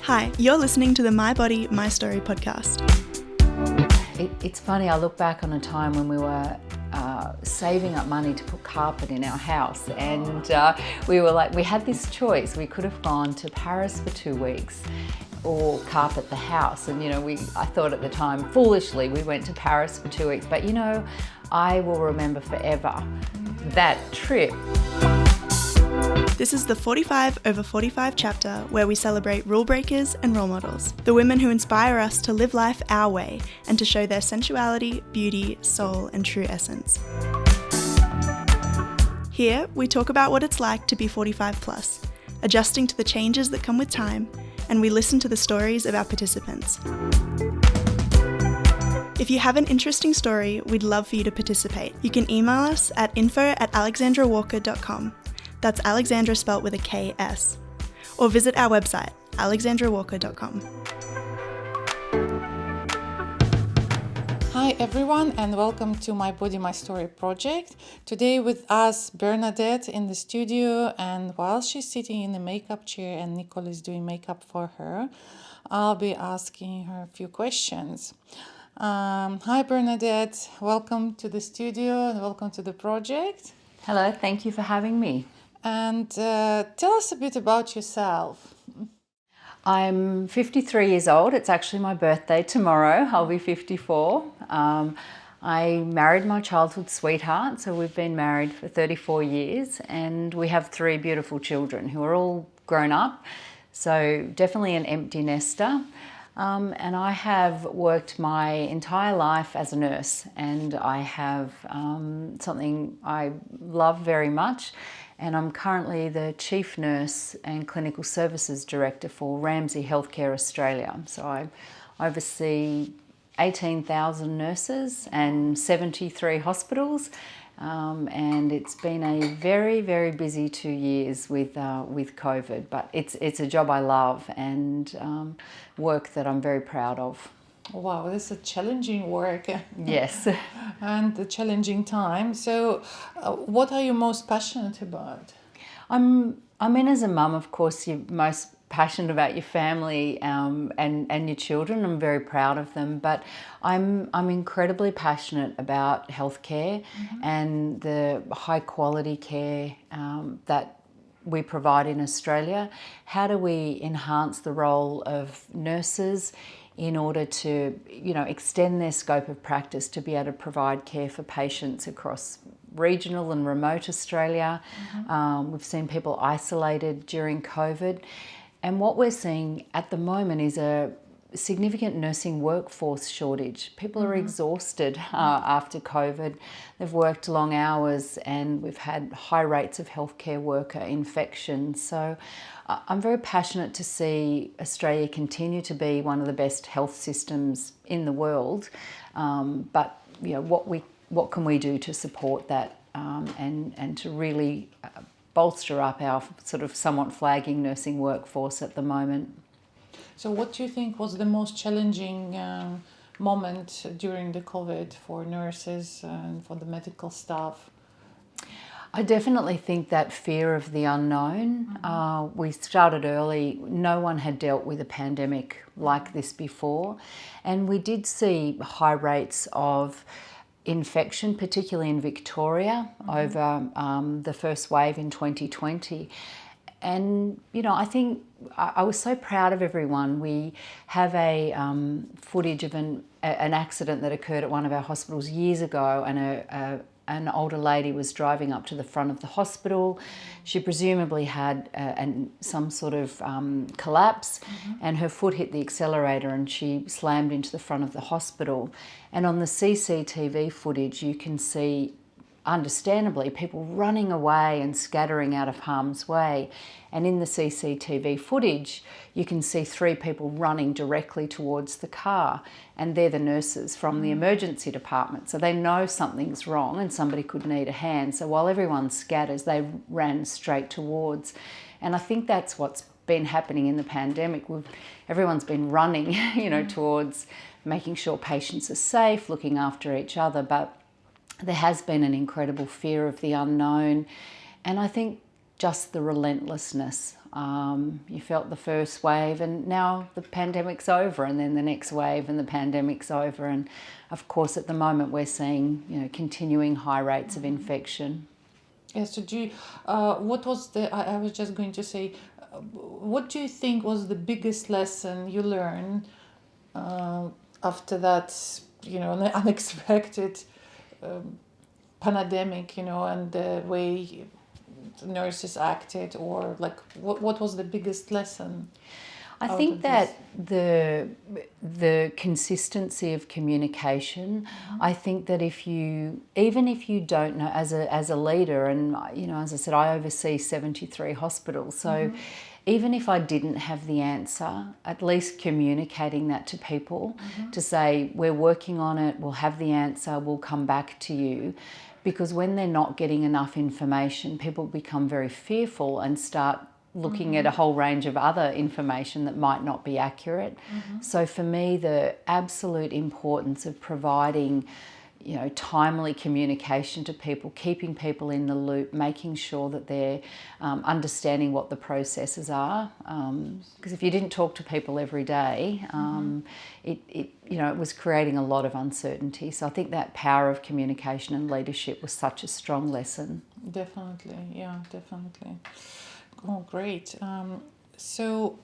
Hi, you're listening to the My Body, My Story podcast. It's funny, I look back on a time when we were saving up money to put carpet in our house, and we had this choice. We could have gone to Paris for 2 weeks or carpet the house, and I thought at the time, foolishly, we went to Paris for 2 weeks, but I will remember forever that trip. This is the 45 over 45 chapter where we celebrate rule breakers and role models, the women who inspire us to live life our way and to show their sensuality, beauty, soul, and true essence. Here, we talk about what it's like to be 45 plus, adjusting to the changes that come with time, and we listen to the stories of our participants. If you have an interesting story, we'd love for you to participate. You can email us at info@alexandrawalker.com. That's Alexandra spelt with a K-S. Or visit our website, alexandrawalker.com. Hi everyone, and welcome to My Body, My Story project. Today with us Bernadette in the studio, and while she's sitting in the makeup chair and Nicole is doing makeup for her, I'll be asking her a few questions. Hi Bernadette, welcome to the studio and welcome to the project. Hello, thank you for having me. And tell us a bit about yourself. I'm 53 years old. It's actually my birthday tomorrow. I'll be 54. I married my childhood sweetheart, so we've been married for 34 years, and we have 3 beautiful children who are all grown up, so definitely an empty nester. And I have worked my entire life as a nurse, and I have something I love very much, and I'm currently the Chief Nurse and Clinical Services Director for Ramsay Healthcare Australia. So I oversee 18,000 nurses and 73 hospitals, and it's been a very, very busy 2 years with COVID, but it's a job I love and work that I'm very proud of. Wow, this is a challenging work. Yes. And a challenging time. So what are you most passionate about? As a mum, of course, you're most passionate about your family and your children. I'm very proud of them, but I'm incredibly passionate about healthcare and the high quality care that we provide in Australia. How do we enhance the role of nurses in order to, extend their scope of practice to be able to provide care for patients across regional and remote Australia? We've seen people isolated during COVID. And what we're seeing at the moment is a significant nursing workforce shortage. People are exhausted after COVID. They've worked long hours and we've had high rates of healthcare worker infection. So I'm very passionate to see Australia continue to be one of the best health systems in the world. But what can we do to support that and to really bolster up our sort of somewhat flagging nursing workforce at the moment? So what do you think was the most challenging moment during the COVID for nurses and for the medical staff? I definitely think that fear of the unknown. We started early. No one had dealt with a pandemic like this before. And we did see high rates of infection, particularly in Victoria, over the first wave in 2020. And, I think I was so proud of everyone. We have a footage of an accident that occurred at one of our hospitals years ago, and an older lady was driving up to the front of the hospital. She presumably had some sort of collapse, and her foot hit the accelerator and she slammed into the front of the hospital. And on the CCTV footage, you can see, understandably, people running away and scattering out of harm's way. And in the CCTV footage, you can see 3 people running directly towards the car, and they're the nurses from the emergency department. So they know something's wrong and somebody could need a hand. So while everyone scatters, they ran straight towards. And I think that's what's been happening in the pandemic. Everyone's been running, towards making sure patients are safe, looking after each other, but there has been an incredible fear of the unknown, and I think just the relentlessness You felt the first wave, and now the pandemic's over, and then the next wave, and the pandemic's over. And of course, at the moment, we're seeing, you know, continuing high rates of infection. Yeah, so what was I was just going to say, what do you think was the biggest lesson you learned after that, you know, unexpected pandemic, you know, and the way the nurses acted, or like what was the biggest lesson? I think that the consistency of communication, I think that even if you don't know, as a leader, and you know, as I said, I oversee 73 hospitals, so even if I didn't have the answer, at least communicating that to people, to say, we're working on it, we'll have the answer, we'll come back to you. Because when they're not getting enough information, people become very fearful and start looking at a whole range of other information that might not be accurate. So for me, the absolute importance of providing, you know, timely communication to people, keeping people in the loop, making sure that they're understanding what the processes are. Because if you didn't talk to people every day, it was creating a lot of uncertainty. So I think that power of communication and leadership was such a strong lesson. Definitely, yeah, definitely. Oh, great. So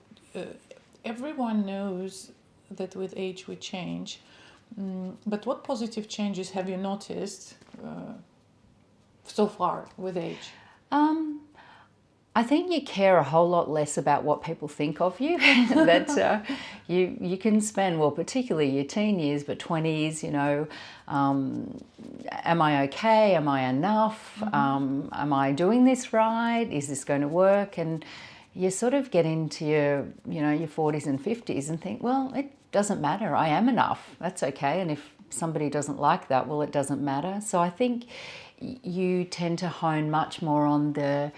everyone knows that with age we change. But what positive changes have you noticed so far with age? I think you care a whole lot less about what people think of you. That you can spend, well, particularly your teen years, but 20s, you know, am I okay? Am I enough? Am I doing this right? Is this going to work? And you sort of get into your 40s and 50s and think, well, it doesn't matter. I am enough. That's okay. And if somebody doesn't like that, well, it doesn't matter. So I think you tend to hone much more on the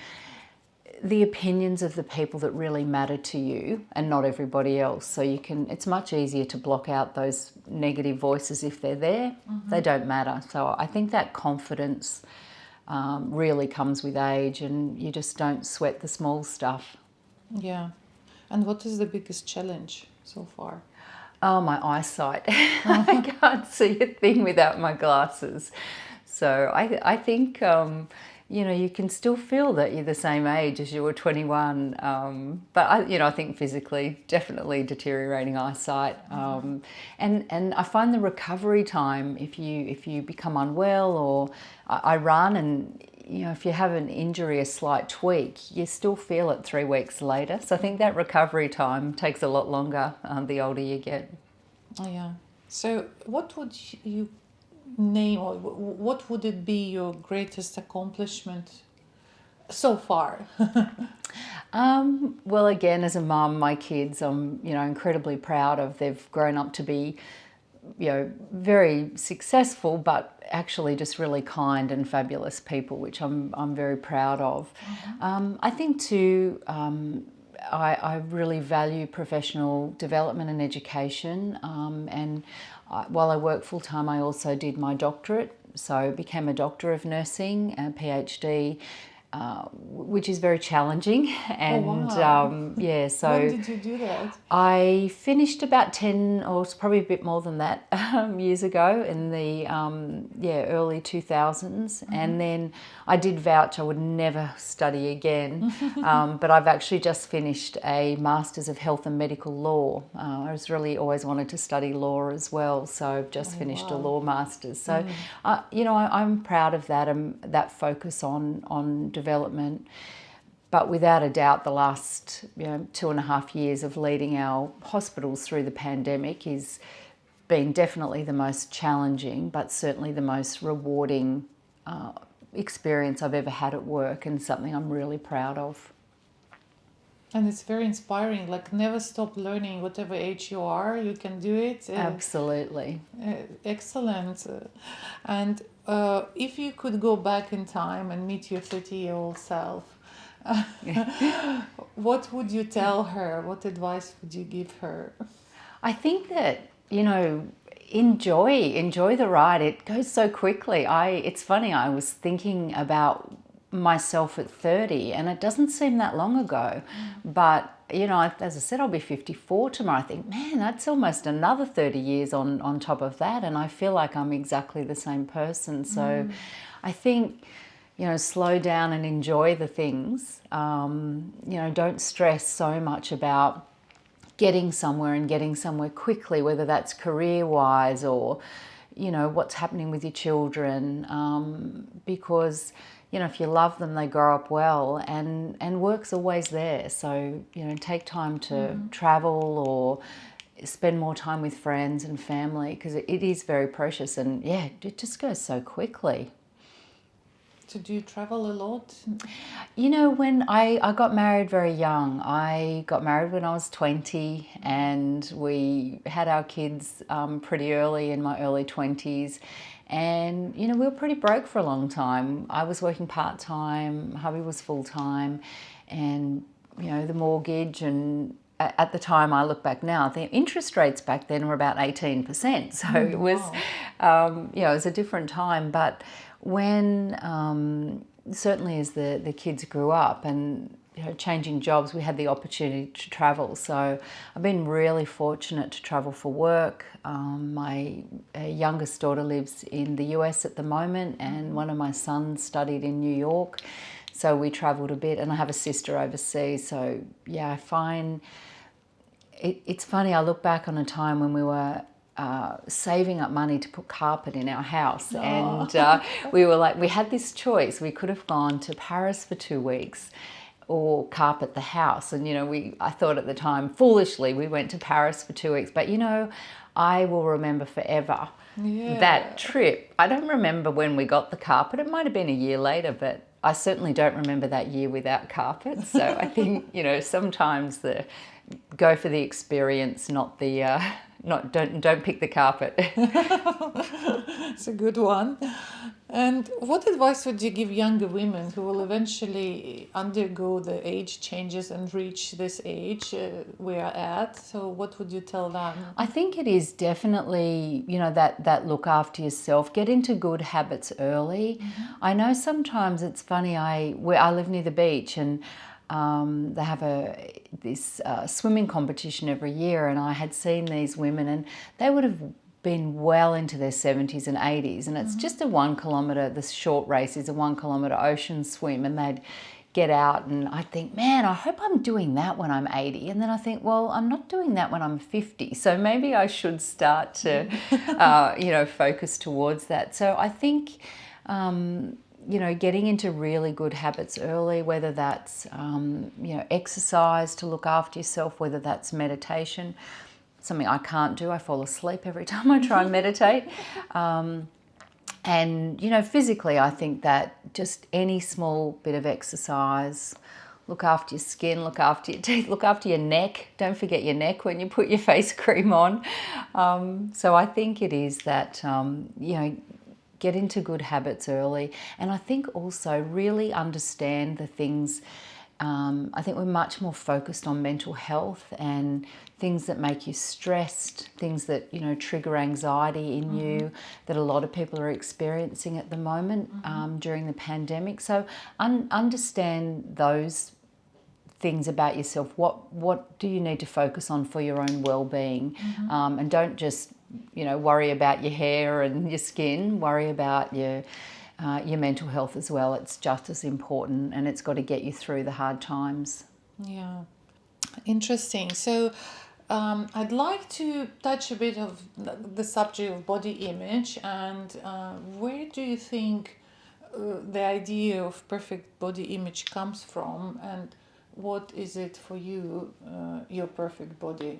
opinions of the people that really matter to you and not everybody else. So it's much easier to block out those negative voices if they're there. They don't matter. So I think that confidence really comes with age, and you just don't sweat the small stuff. Yeah. And what is the biggest challenge so far? Oh, my eyesight. I can't see a thing without my glasses. So I think, you can still feel that you're the same age as you were 21. But I think physically, definitely deteriorating eyesight. And I find the recovery time, if you become unwell, or I run, and if you have an injury, a slight tweak, you still feel it 3 weeks later. So I think that recovery time takes a lot longer the older you get. Oh, yeah. So what would you name, or what would it be your greatest accomplishment so far? Well, again, as a mum, my kids, I'm incredibly proud of. They've grown up to be very successful, but actually just really kind and fabulous people, which I'm very proud of. I think too, I really value professional development and education, and while I work full time, I also did my doctorate, so became a doctor of nursing, a PhD, which is very challenging. And so when did you do that? I finished about 10, or probably a bit more than that, years ago in the early 2000s. And then I did vouch I would never study again, but I've actually just finished a Masters of Health and Medical Law. I was really always wanted to study law as well, so I've just finished a law Masters. So I'm proud of that, and that focus on development. But without a doubt, the last 2.5 years of leading our hospitals through the pandemic has been definitely the most challenging, but certainly the most rewarding experience I've ever had at work, and something I'm really proud of. And it's very inspiring, like never stop learning. Whatever age you are, you can do it. Absolutely. Excellent. And if you could go back in time and meet your 30-year-old self, what would you tell her? What advice would you give her? I think that, enjoy the ride. It goes so quickly. It's funny, I was thinking about myself at 30, and it doesn't seem that long ago. But, you know, as I said, I'll be 54 tomorrow. I think, man, that's almost another 30 years on top of that, and I feel like I'm exactly the same person. So I think, you know, slow down and enjoy the things. You know, don't stress so much about getting somewhere and getting somewhere quickly, whether that's career-wise or, you know, what's happening with your children, because, you know, if you love them, they grow up well, and work's always there. So, you know, take time to travel or spend more time with friends and family, because it is very precious, and yeah, it just goes so quickly. So do you travel a lot? You know, when I got married very young. I got married when I was 20, and we had our kids pretty early, in my early 20s. And, you know, we were pretty broke for a long time. I was working part-time, hubby was full-time, and, you know, the mortgage, and at the time, I look back now, the interest rates back then were about 18%. So it was, you know, it was a different time. But when, certainly as the kids grew up and, you know, changing jobs, we had the opportunity to travel. So I've been really fortunate to travel for work. My youngest daughter lives in the US at the moment, and one of my sons studied in New York. So we travelled a bit, and I have a sister overseas. So yeah, I find it's funny, I look back on a time when we were saving up money to put carpet in our house. And we were like, we had this choice. We could have gone to Paris for 2 weeks or carpet the house. And, you know, I thought at the time, foolishly, we went to Paris for 2 weeks. But, you know, I will remember forever that trip. I don't remember when we got the carpet. It might have been a year later, but I certainly don't remember that year without carpet. So I think, you know, sometimes go for the experience, not the don't pick the carpet. It's a good one. And what advice would you give younger women who will eventually undergo the age changes and reach this age we are at? So what would you tell them? I think it is definitely, you know, that look after yourself. Get into good habits early. I know sometimes it's funny, I live near the beach, and they have this swimming competition every year, and I had seen these women, and they would have been well into their 70s and 80s, and it's just a 1 kilometre, the short race is a 1 kilometre ocean swim, and they'd get out, and I think, man, I hope I'm doing that when I'm 80. And then I think, well, I'm not doing that when I'm 50, so maybe I should start to you know, focus towards that. So I think you know, getting into really good habits early, whether that's, you know, exercise to look after yourself, whether that's meditation, something I can't do. I fall asleep every time I try and meditate. And, you know, physically, I think that just any small bit of exercise, look after your skin, look after your teeth, look after your neck. Don't forget your neck when you put your face cream on. So I think it is that, you know, get into good habits early. And I think also really understand the things. I think we're much more focused on mental health and things that make you stressed, things that, you know, trigger anxiety in you, that a lot of people are experiencing at the moment during the pandemic. So understand those things about yourself. What do you need to focus on for your own well-being? And don't just, you know, worry about your hair and your skin. Worry about your mental health as well. It's just as important, and it's got to get you through the hard times. Yeah, interesting. So I'd like to touch a bit of the subject of body image, and where do you think the idea of perfect body image comes from, and what is it for you, your perfect body?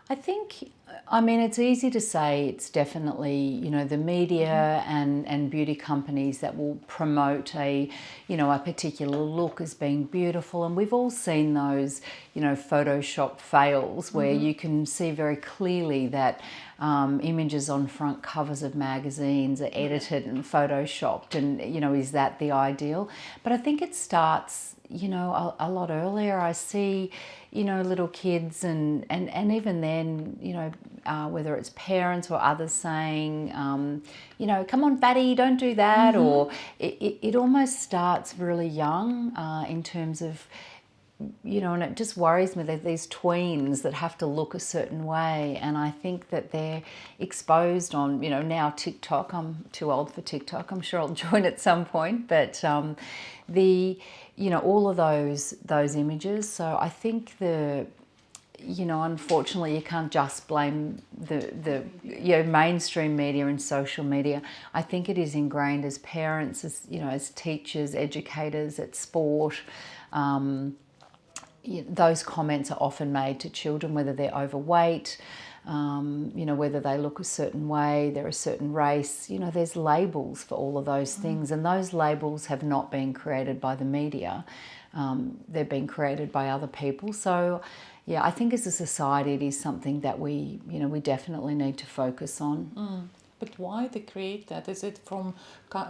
I think, I mean, it's easy to say it's definitely, you know, the media and beauty companies that will promote a particular look as being beautiful. And we've all seen those, you know, Photoshop fails where you can see very clearly that images on front covers of magazines are edited and Photoshopped, and, you know, is that the ideal? But I think it starts, you know, a lot earlier. I see, you know, little kids and even then, you know, whether it's parents or others saying, you know, come on, fatty, don't do that. Or it almost starts really young in terms of, you know, and it just worries me that these tweens that have to look a certain way, and I think that they're exposed on, you know, now TikTok. I'm too old for TikTok. I'm sure I'll join at some point, but you know, all of those images. So I think you know, unfortunately, you can't just blame the you know, mainstream media and social media. I think it is ingrained as parents, as, you know, as teachers, educators at sport. Those comments are often made to children, whether they're overweight, you know, whether they look a certain way, they're a certain race. You know, there's labels for all of those things, and those labels have not been created by the media. They've been created by other people. So, yeah, I think as a society, it is something that we definitely need to focus on. But why they create that? Is it from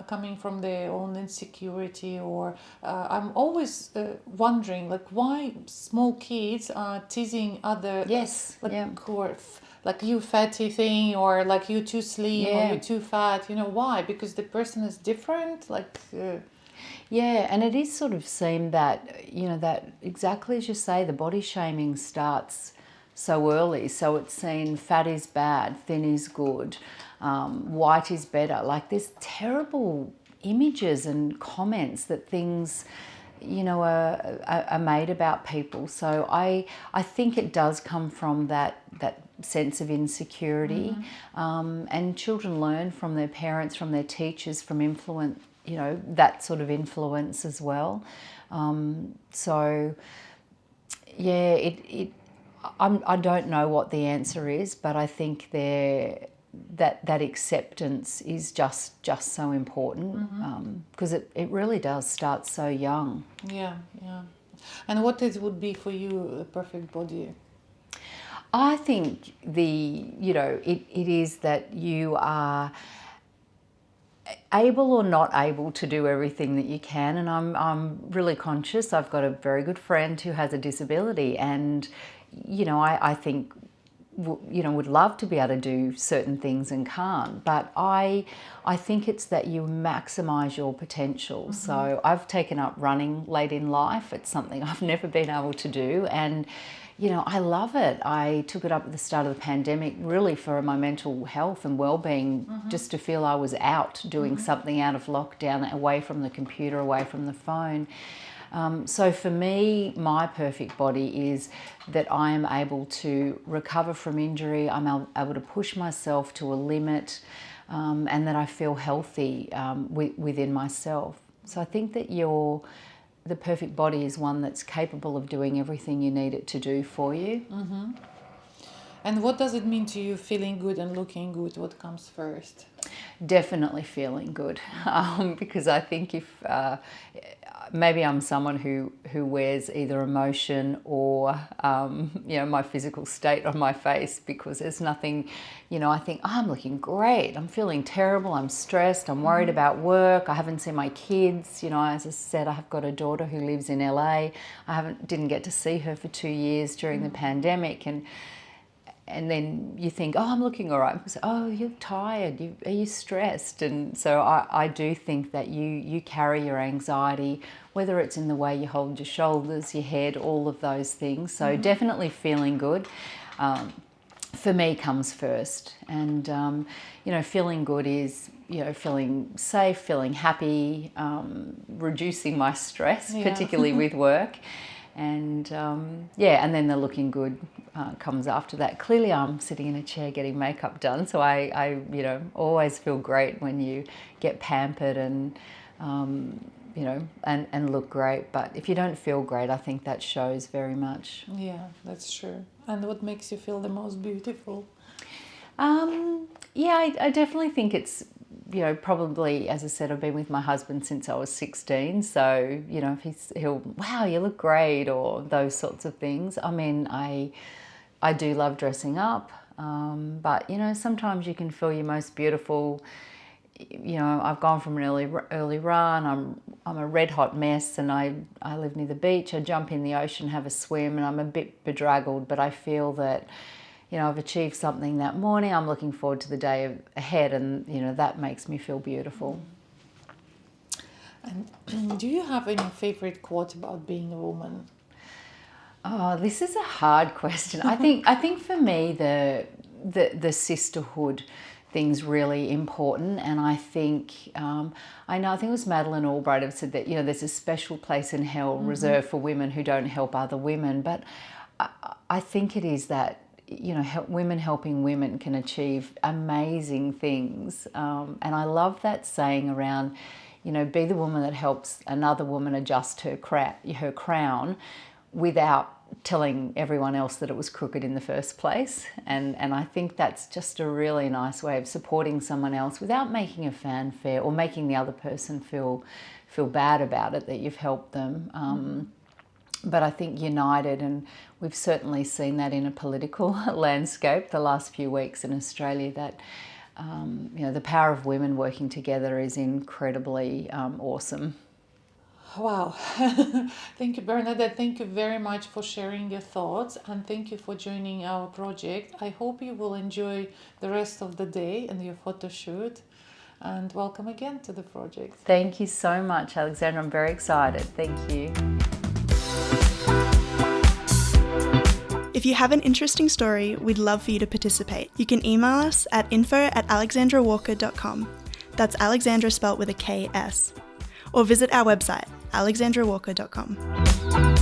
coming from their own insecurity, or I'm always wondering, like, why small kids are teasing other, Yes, like, yeah. or like you fatty thing, or like you too slim, or Yeah. you too fat. You know why? Because the person is different. Like, Yeah, and it is sort of seen that, you know, that exactly as you say, the body shaming starts so early. So it's seen fat is bad, thin is good, white is better. Like, there's terrible images and comments that things, you know, are made about people. So I think it does come from that sense of insecurity, and children learn from their parents, from their teachers, from influence, you know, that sort of influence as well. So yeah, I don't know what the answer is, but I think that acceptance is just so important, because it really does start so young. yeah. And what would be for you a perfect body? I think it is that you are able or not able to do everything that you can, and I'm really conscious. I've got a very good friend who has a disability, and you know, I think, you know, would love to be able to do certain things and can't, but I think it's that you maximize your potential. So I've taken up running late in life. It's something I've never been able to do, and you know, I love it. I took it up at the start of the pandemic, really for my mental health and well-being, just to feel I was out doing something out of lockdown, away from the computer, away from the phone. So for me, my perfect body is that I am able to recover from injury, I'm able to push myself to a limit, and that I feel healthy within myself. So I think that the perfect body is one that's capable of doing everything you need it to do for you. And what does it mean to you, feeling good and looking good? What comes first? Definitely feeling good, because I think if maybe I'm someone who wears either emotion or you know, my physical state on my face, because there's nothing, you know, I think, oh, I'm looking great, I'm feeling terrible, I'm stressed, I'm worried about work, I haven't seen my kids. You know, as I said, I've got a daughter who lives in LA. Didn't get to see her for 2 years during the pandemic, and then you think, oh, I'm looking all right. Say, oh, you're tired. Are you stressed? And so I do think that you carry your anxiety, whether it's in the way you hold your shoulders, your head, all of those things. So definitely feeling good, for me, comes first. And, you know, feeling good is, you know, feeling safe, feeling happy, reducing my stress, particularly with work. And yeah, and then the looking good comes after that. Clearly I'm sitting in a chair getting makeup done, so I you know, always feel great when you get pampered and you know, and look great. But if you don't feel great, I think that shows very much. Yeah, that's true. And what makes you feel the most beautiful? Yeah, I definitely think it's, you know, probably, as I said, I've been with my husband since I was 16. So, you know, if he'll, wow, you look great, or those sorts of things. I mean, I do love dressing up, but, you know, sometimes you can feel your most beautiful you know, I've gone from an early run. I'm a red hot mess, and I live near the beach. I jump in the ocean, have a swim, and I'm a bit bedraggled, but I feel that, you know, I've achieved something that morning. I'm looking forward to the day ahead, and, you know, that makes me feel beautiful. And do you have any favorite quote about being a woman? Oh, this is a hard question. I think for me the sisterhood thing's really important, and I think I think it was Madeleine Albright have said that, you know, there's a special place in hell reserved for women who don't help other women, but I think it is that, you know, women helping women can achieve amazing things, and I love that saying around, you know, be the woman that helps another woman adjust her crown without telling everyone else that it was crooked in the first place. And I think that's just a really nice way of supporting someone else without making a fanfare or making the other person feel bad about it, that you've helped them. But I think united, and we've certainly seen that in a political landscape the last few weeks in Australia, that you know, the power of women working together is incredibly awesome. Wow. Thank you, Bernadette. Thank you very much for sharing your thoughts, and thank you for joining our project. I hope you will enjoy the rest of the day and your photo shoot, and welcome again to the project. Thank you so much, Alexandra. I'm very excited. Thank you. If you have an interesting story, we'd love for you to participate. You can email us at info@alexandrawalker.com. That's Alexandra spelt with a KS. Or visit our website, alexandrawalker.com.